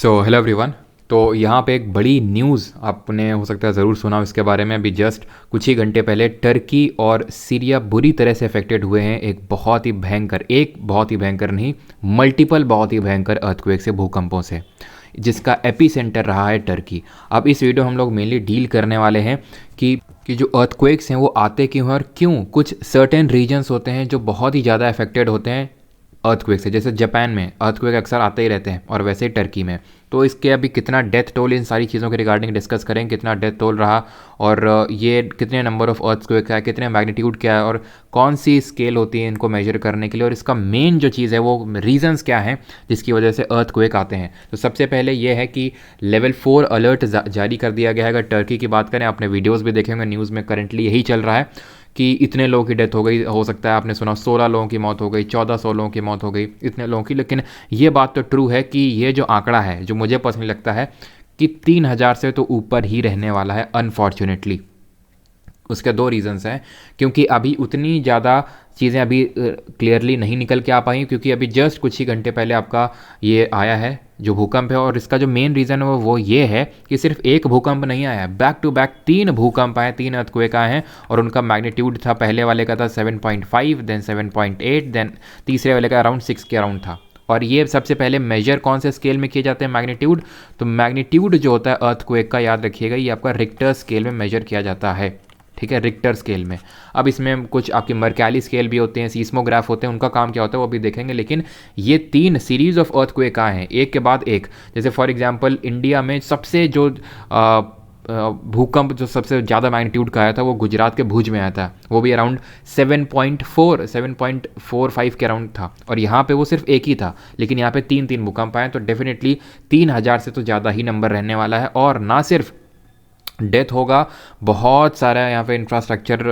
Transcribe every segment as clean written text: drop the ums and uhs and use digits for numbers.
Hello everyone. तो यहाँ पे एक बड़ी न्यूज़ आपने हो सकता है ज़रूर सुना हो इसके बारे में। अभी जस्ट कुछ ही घंटे पहले टर्की और सीरिया बुरी तरह से अफेक्टेड हुए हैं एक बहुत ही भयंकर नहीं, मल्टीपल बहुत ही भयंकर अर्थक्वेक से, भूकंपों से, जिसका एपी सेंटर रहा है टर्की। अब इस वीडियो हम लोग मेनली डील करने वाले हैं कि जो अर्थक्वेक्स हैं वो आते क्यों हैं और क्यों कुछ सर्टेन रीजन्स होते हैं जो बहुत ही ज़्यादा अफेक्टेड होते हैं अर्थक्वेक से। जैसे जापान में अर्थक्वेक अक्सर आते ही रहते हैं और वैसे ही टर्की में। तो इसके अभी कितना डेथ टोल, इन सारी चीज़ों के रिगार्डिंग डिस्कस करें, कितना डेथ टोल रहा और ये कितने नंबर ऑफ अर्थक्वेक है, कितने मैग्नीट्यूड क्या है और कौन सी स्केल होती है इनको मेजर करने के लिए, और इसका मेन जो चीज़ है वो रीजंस क्या हैं जिसकी वजह से अर्थक्वेक आते हैं। तो सबसे पहले ये है कि लेवल 4 अलर्ट जारी कर दिया गया है। अगर टर्की की बात करें, आपने वीडियोज़ भी देखे होंगे, न्यूज़ में करंटली यही चल रहा है कि इतने लोगों की डेथ हो गई। हो सकता है आपने सुना 16 लोगों की मौत हो गई, 1400 लोगों की मौत हो गई, इतने लोगों की। लेकिन ये बात तो ट्रू है कि ये जो आंकड़ा है, जो मुझे पर्सनली लगता है कि 3000 से तो ऊपर ही रहने वाला है अनफॉर्चुनेटली। उसके दो रीज़न्स हैं, क्योंकि अभी उतनी ज़्यादा चीज़ें अभी क्लियरली नहीं निकल के आ पाई, क्योंकि अभी जस्ट कुछ ही घंटे पहले आपका ये आया है जो भूकंप है। और इसका जो मेन रीज़न है वो ये है कि सिर्फ एक भूकंप नहीं आया, बैक टू बैक 3 भूकंप आए, 3 अर्थक्वेक आए हैं। और उनका मैग्नीट्यूड था, पहले वाले का था 7.5, देन 7.8, देन तीसरे वाले का अराउंड 6 के अराउंड था। और ये सबसे पहले मेजर कौन से स्केल में किए जाते हैं, मैग्नीट्यूड। तो मैग्नीट्यूड जो होता है अर्थक्वेक का, याद रखिएगा, ये आपका रिक्टर स्केल में मेजर किया जाता है, ठीक है, रिक्टर स्केल में। अब इसमें कुछ आपकी मर्कैली स्केल भी होते हैं, सीस्मोग्राफ होते हैं, उनका काम क्या होता है वो भी देखेंगे। लेकिन ये 3 सीरीज ऑफ अर्थक्वेक आए हैं एक के बाद एक। जैसे फॉर एग्जांपल इंडिया में सबसे जो भूकंप जो सबसे ज़्यादा मैग्नीट्यूड का आया था वो गुजरात के भुज में आया था, वो भी अराउंड 7.45 के अराउंड था। और यहाँ पे वो सिर्फ एक ही था, लेकिन यहाँ पे 3 भूकंप आए। तो डेफिनेटली 3000 से तो ज़्यादा ही नंबर रहने वाला है। और ना सिर्फ डेथ होगा, बहुत सारा यहाँ पे इंफ्रास्ट्रक्चर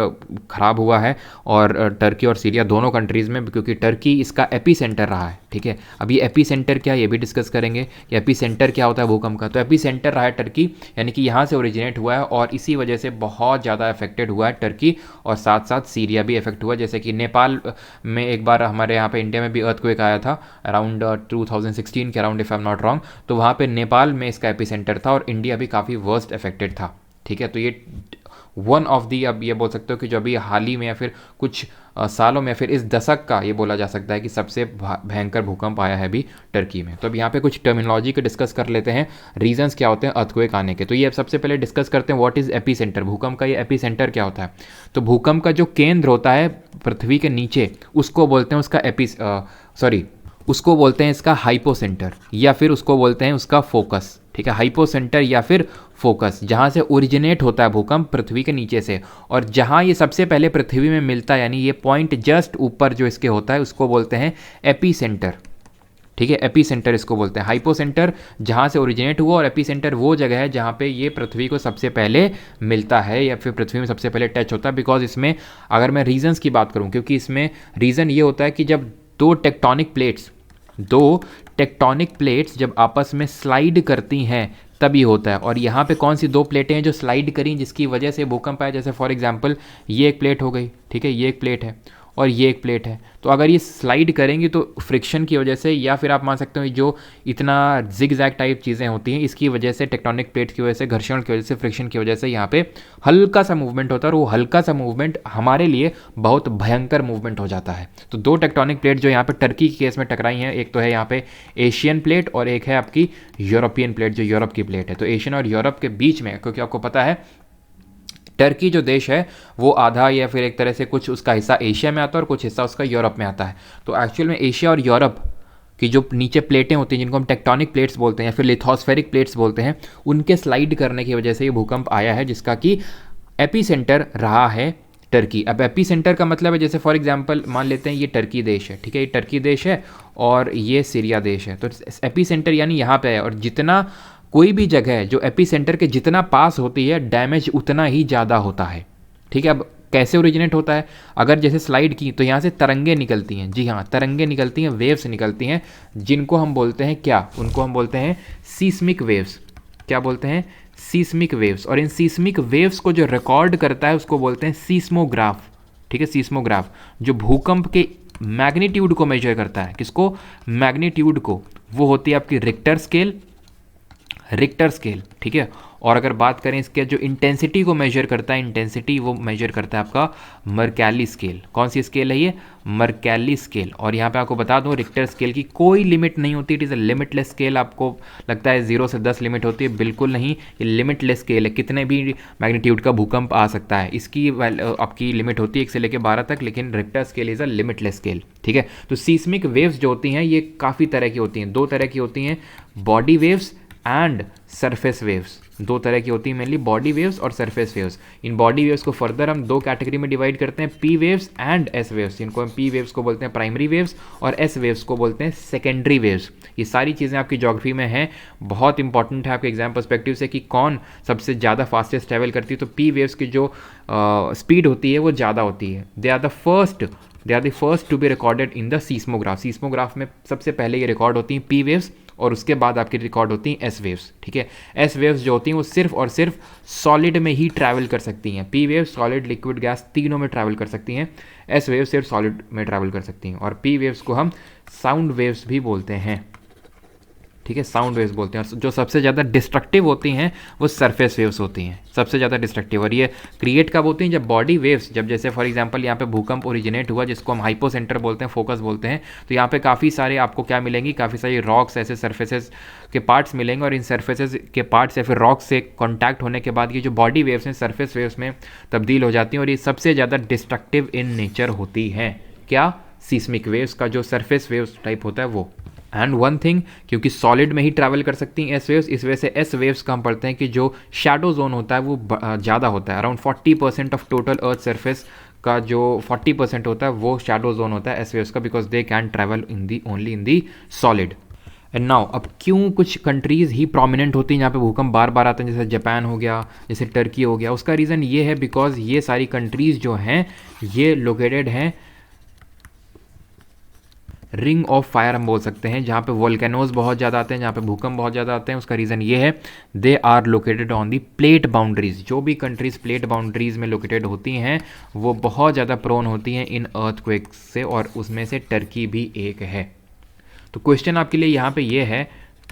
ख़राब हुआ है, और टर्की और सीरिया दोनों कंट्रीज़ में, क्योंकि टर्की इसका एपी सेंटर रहा है, ठीक है। अभी एपी सेंटर क्या है ये भी डिस्कस करेंगे कि एपी सेंटर क्या होता है भूकंप का। तो एपी सेंटर रहा है टर्की, यानी कि यहाँ से ओरिजिनेट हुआ है और इसी वजह से बहुत ज़्यादा अफेक्टेड हुआ है टर्की, और साथ साथ सीरिया भी अफेक्ट हुआ। जैसे कि नेपाल में एक बार हमारे यहाँ पे इंडिया में भी अर्थक्वेक आया था अराउंड 2016 के around, if I am not wrong. तो वहाँ पे नेपाल में इसका एपी सेंटर था और इंडिया भी काफ़ी वर्स्ट अफेक्टेड था, ठीक है। तो ये वन ऑफ दी, अब ये बोल सकते हो कि जो अभी हाल ही में या फिर कुछ सालों में या फिर इस दशक का ये बोला जा सकता है कि सबसे भयंकर भूकंप आया है अभी टर्की में। तो अब यहाँ पे कुछ टर्मिनोलॉजी के डिस्कस कर लेते हैं, रीजंस क्या होते हैं अर्थक्वेक आने के। तो ये अब सबसे पहले डिस्कस करते हैं व्हाट इज़ एपी सेंटर, भूकंप का ये एपी सेंटर क्या होता है। तो भूकंप का जो केंद्र होता है पृथ्वी के नीचे, उसको बोलते हैं उसको बोलते हैं इसका हाइपोसेंटर, या फिर उसको बोलते हैं उसका फोकस, ठीक है। हाइपोसेंटर या फिर फोकस, जहाँ से ओरिजिनेट होता है भूकंप पृथ्वी के नीचे से, और जहाँ ये सबसे पहले पृथ्वी में मिलता है, यानी ये पॉइंट जस्ट ऊपर जो इसके होता है उसको बोलते हैं एपी सेंटर, ठीक है। एपी सेंटर इसको बोलते हैं। हाइपोसेंटर जहाँ से ओरिजिनेट हुआ, और एपी सेंटर वो जगह है जहाँ पे ये पृथ्वी को सबसे पहले मिलता है या फिर पृथ्वी में सबसे पहले टच होता है। बिकॉज इसमें अगर मैं रीजंस की बात करूँ, क्योंकि इसमें रीज़न ये होता है कि जब दो टेक्टोनिक प्लेट्स जब आपस में स्लाइड करती हैं तभी होता है। और यहाँ पे कौन सी 2 प्लेटें हैं जो स्लाइड करी जिसकी वजह से भूकंप आया। जैसे फॉर एग्जांपल ये एक प्लेट हो गई, ठीक है, ये एक प्लेट है और ये एक प्लेट है। तो अगर ये स्लाइड करेंगी तो फ्रिक्शन की वजह से, या फिर आप मान सकते हो जो इतना जिग जैग टाइप चीज़ें होती हैं इसकी वजह से, टेक्टोनिक प्लेट की वजह से, घर्षण की वजह से, फ्रिक्शन की वजह से यहाँ पे हल्का सा मूवमेंट होता है, और वो हल्का सा मूवमेंट हमारे लिए बहुत भयंकर मूवमेंट हो जाता है। तो 2 टेक्टोनिक प्लेट जो यहाँ पे टर्की के केस में टकराई हैं, एक तो है यहाँ पे एशियन प्लेट और एक है आपकी यूरोपियन प्लेट जो यूरोप की प्लेट है। तो एशियन और यूरोप के बीच में, क्योंकि आपको पता है टर्की जो देश है वो आधा या फिर एक तरह से कुछ उसका हिस्सा एशिया में आता है और कुछ हिस्सा उसका यूरोप में आता है। तो एक्चुअल में एशिया और यूरोप की जो नीचे प्लेटें होती हैं जिनको हम टेक्टोनिक प्लेट्स बोलते हैं या फिर लिथोस्फेरिक प्लेट्स बोलते हैं, उनके स्लाइड करने की वजह से ये भूकंप आया है, जिसका कि एपी सेंटर रहा है टर्की। अब एपी सेंटर का मतलब है, जैसे फॉर एग्जांपल मान लेते हैं ये टर्की देश है, ठीक है, ये टर्की देश है और ये सीरिया देश है। तो एपी सेंटर यानी यहाँ पे है, और जितना कोई भी जगह है जो एपी सेंटर के जितना पास होती है डैमेज उतना ही ज़्यादा होता है, ठीक है। अब कैसे ओरिजिनेट होता है, अगर जैसे स्लाइड की तो यहाँ से तरंगे निकलती हैं, जी हाँ, तरंगे निकलती हैं, वेव्स निकलती हैं, जिनको हम बोलते हैं क्या, उनको हम बोलते हैं सीस्मिक वेव्स। क्या बोलते हैं, सीस्मिक वेव्स। और इन सीस्मिक वेव्स को जो रिकॉर्ड करता है उसको बोलते हैं सीस्मोग्राफ, ठीक है। सीस्मोग्राफ जो भूकंप के मैग्नीट्यूड को मेजर करता है, किसको, मैग्नीट्यूड को, वो होती है आपकी रिक्टर स्केल, रिक्टर स्केल, ठीक है। और अगर बात करें इसके जो इंटेंसिटी को मेजर करता है, इंटेंसिटी वो मेजर करता है आपका मर्कैली स्केल। कौन सी स्केल है ये? मर्कैली स्केल। और यहाँ पे आपको बता दूँ रिक्टर स्केल की कोई लिमिट नहीं होती, it is a limitless scale. आपको लगता है 0 से 10 लिमिट होती है, बिल्कुल नहीं, ये लिमिटलेस स्केल है, कितने भी मैग्नीट्यूड का भूकंप आ सकता है। इसकी आपकी लिमिट होती है 1 से लेकर 12 तक, लेकिन Richter scale is a limitless scale, ठीक है। तो सीस्मिक वेव्स जो होती हैं ये काफ़ी तरह की होती हैं, 2 तरह की होती हैं, body waves and surface waves. 2 तरह की होती हैं मेनली, बॉडी वेव्स और surface waves. In body waves को फर्दर हम 2 कैटेगरी में डिवाइड करते हैं, P waves and S waves. इनको हम पी वेव्स को बोलते हैं प्राइमरी वेव्स और एस वेव्स को बोलते हैं सेकेंडरी वेव्स। ये सारी चीज़ें आपकी ज्योग्राफी में हैं, बहुत इंपॉर्टेंट है आपके एग्जाम पर्सपेक्टिव से कि कौन सबसे ज़्यादा फास्टेस्ट ट्रैवल करती है। तो पी वेव्स की जो स्पीड होती है वो ज़्यादा होती है। They are the first to be recorded in the seismograph. Seismograph में सबसे पहले ये रिकॉर्ड होती हैं पी वेव्स और उसके बाद आपकी रिकॉर्ड होती हैं एस वेव्स, ठीक है। एस वेव्स जो होती हैं वो सिर्फ और सिर्फ सॉलिड में ही ट्रैवल कर सकती हैं। P waves solid, liquid, gas तीनों में ट्रैवल कर सकती हैं, एस वेव्स सिर्फ सॉलिड में ट्रैवल कर सकती हैं। और पी वेव्स को हम साउंड वेव्स भी बोलते हैं, ठीक है, साउंड वेव्स बोलते हैं। जो सबसे ज़्यादा डिस्ट्रक्टिव होती हैं वो सरफेस वेव्स होती हैं, सबसे ज़्यादा डिस्ट्रक्टिव। और ये क्रिएट कब होती हैं? जब बॉडी वेव्स, जब जैसे फॉर एग्जांपल यहाँ पे भूकंप ओरिजिनेट हुआ जिसको हम हाइपोसेंटर बोलते हैं, फोकस बोलते हैं, तो यहाँ पे काफ़ी सारे आपको क्या मिलेंगी, काफ़ी सारी रॉक्स, ऐसे सरफेसेस के पार्ट्स मिलेंगे। और इन सरफेसेस के पार्ट्स या फिर रॉक्स से कॉन्टैक्ट होने के बाद ये जो बॉडी वेव्स हैं सरफेस वेव्स में तब्दील हो जाती हैं और ये सबसे ज़्यादा डिस्ट्रक्टिव इन नेचर होती हैं। क्या? सीस्मिक वेव्स का जो सरफेस वेव्स टाइप होता है वो। एंड वन थिंग, क्योंकि सॉलिड में ही ट्रैवल कर सकती हैं एस वेव्स, इस वजह से एस वेव्स का हम पढ़ते हैं कि जो शैडो जोन होता है वो ज़्यादा होता है। Around 40% of total earth surface का जो 40% होता है वो शैडो जोन होता है एस वेव्स का, because they can travel only in the solid. And now अब क्यों कुछ कंट्रीज़ ही प्रोमिनेंट होती हैं जहाँ पे भूकंप बार बार आते हैं, जैसे जापान हो गया, जैसे टर्की हो गया? उसका रीज़न ये है बिकॉज ये सारी कंट्रीज़ जो हैं ये लोकेटेड हैं रिंग ऑफ फायर हम बोल सकते हैं, जहाँ पे वोल्केनोज बहुत ज़्यादा आते हैं, जहाँ पे भूकंप बहुत ज़्यादा आते हैं। उसका रीज़न ये है they are located on the plate boundaries. जो भी कंट्रीज़ प्लेट बाउंड्रीज में लोकेटेड होती हैं वो बहुत ज़्यादा प्रोन होती हैं इन अर्थक्वेक्स से, और उसमें से टर्की भी एक है। तो क्वेश्चन आपके लिए यहाँ पे ये है,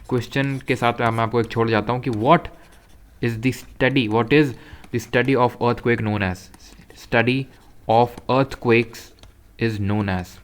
क्वेश्चन के साथ मैं आपको एक छोड़ जाता हूँ कि what is the study of earthquake known as? Study of earthquakes is known as,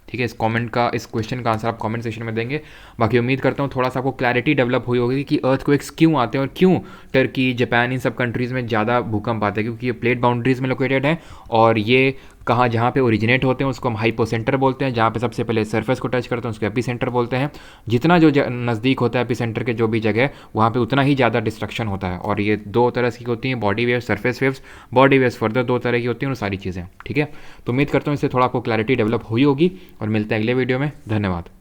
ठीक है। इस क्वेश्चन का आंसर आप कमेंट सेक्शन में देंगे। बाकी उम्मीद करता हूँ थोड़ा सा आपको क्लैरिटी डेवलप हुई होगी कि अर्थक्वेक्स क्यों आते हैं और क्यों टर्की, जापान, इन सब कंट्रीज़ में ज़्यादा भूकंप आते हैं, क्योंकि ये प्लेट बाउंड्रीज में लोकेटेड है। और ये कहाँ, जहाँ पे ओरिजिनेट होते हैं उसको हम हाइपोसेंटर बोलते हैं, जहाँ पे सबसे पहले सरफेस को टच करते हैं उसको एपीसेंटर बोलते हैं। जितना जो नज़दीक होता है एपीसेंटर के जो भी जगह, वहाँ पे उतना ही ज़्यादा डिस्ट्रक्शन होता है। और ये 2 तरह की होती हैं, body waves, surface waves. Body waves further 2 तरह की होती हैं और सारी चीज़ें, ठीक है। तो उम्मीद करता हूँ इससे थोड़ा आपको क्लैरिटी डेवलप हुई होगी और मिलते हैं अगले वीडियो में। धन्यवाद।